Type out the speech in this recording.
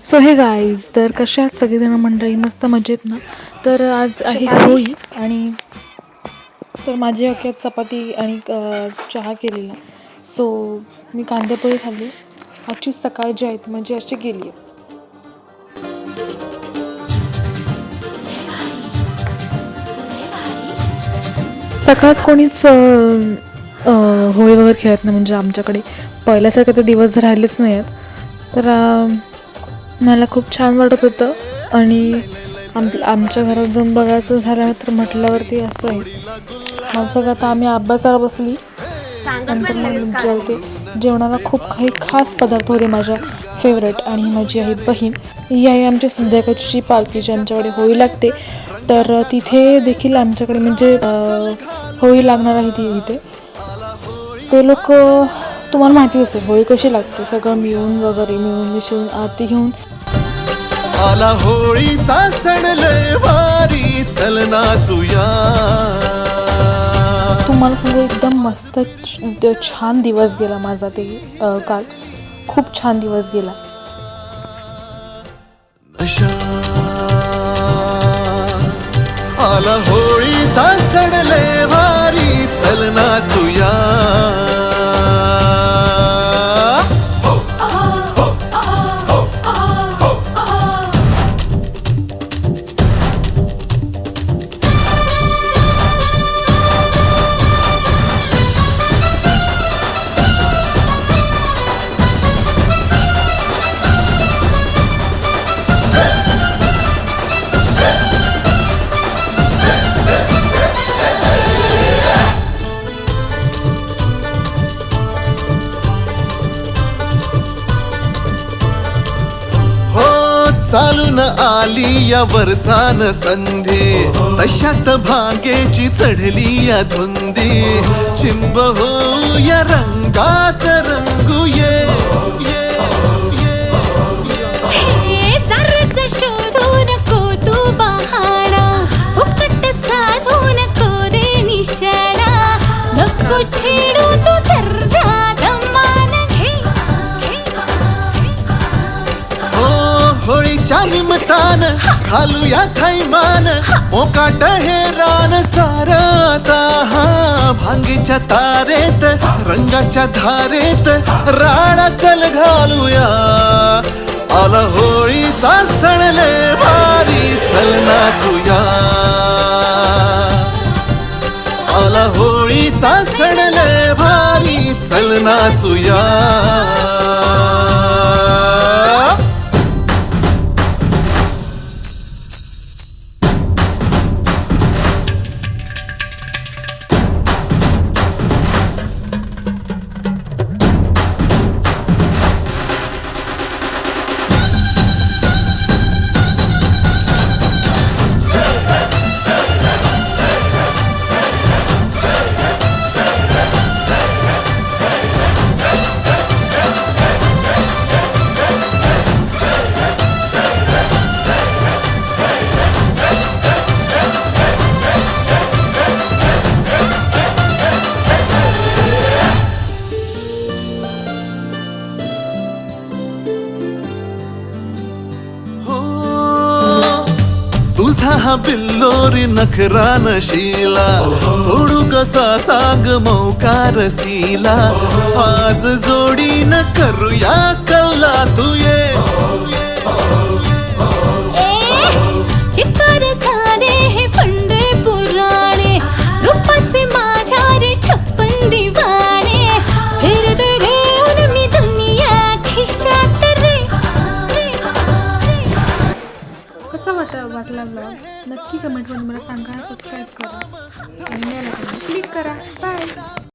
So हे guys, तर कशा आहात सगळेजण मंडळी? मस्त मजेत ना? तर आज आहे होळी आणि तर माझी अख्यात चपाती आणि चहा केलेला. सो मी कांदेपोळी खाल्ली. आजची सकाळ जी आहे ती म्हणजे अशी गेली आहे. सकाळच कोणीच होळी वगैरे खेळत नाही, म्हणजे आमच्याकडे पहिल्यासारखे तर दिवस राहिलेच नाही आहेत. तर मला खूप छान वाटत होतं आणि आमच्या घरात जाऊन बघायचं झालं तर म्हटल्यावरती असं आहे. माझं सगळं आता आम्ही अभ्यासाला बसली, नंतर मग जेवते. जेवणाला खूप काही खास पदार्थ होते माझ्या फेवरेट. आणि माझी आई बहीण ही आहे आमची संध्याकाळची पालखी जी आमच्याकडे होळी लागते. तर तिथे देखील आमच्याकडे म्हणजे होळी लागणार आहे इथे. ते लोक, तुम्हाला माहिती असेल होळी कशी लागते, सगळं मिळून मिसळून आरती घेऊन. आला होळीचा सण लय भारी, चल नाचूया. तुम्हाला सांगू, एकदम मस्त छान दिवस गेला माझा. ते काल खूप छान दिवस गेला. आला होळीचा सण लय भारी, चल नाचूया. चालून आली या वर्षान संधी, तशात भांगेची चढली या धुंदी. चिंब हो या रंगात रंगूये. शोधू नको तू बहाणा, फुकट साधू नको रे निशाणा. नको छेडू तू सर्दा दमान घे. होळीच्या निमतान घालूया थैमान, मोकाट हे रान सारता. भांगीच्या तारेत रंगाच्या धारेत राणा चल घालूया. आला होळीचा सण लय भारी, चल नाचूया. आला होळीचा सण लय भारी, चल नाचूया. तुझा हा बिल्लोरी नखरान शिला, सोडू कसा सांग मौकार सीला. आज जोडीन करूया कल्ला तू ये. चित्तर झाले हे फंडे पुराणे, रूपाचे माझ्या रे छप्पन दिवाणे. फिरते घेऊन मी दुनिया खिशात रे. कसं वाटला ब्लॉग? नक्की कमेंटमध्ये मला सांगा. सबस्क्राईब करा आणि क्लिक करा. बाय.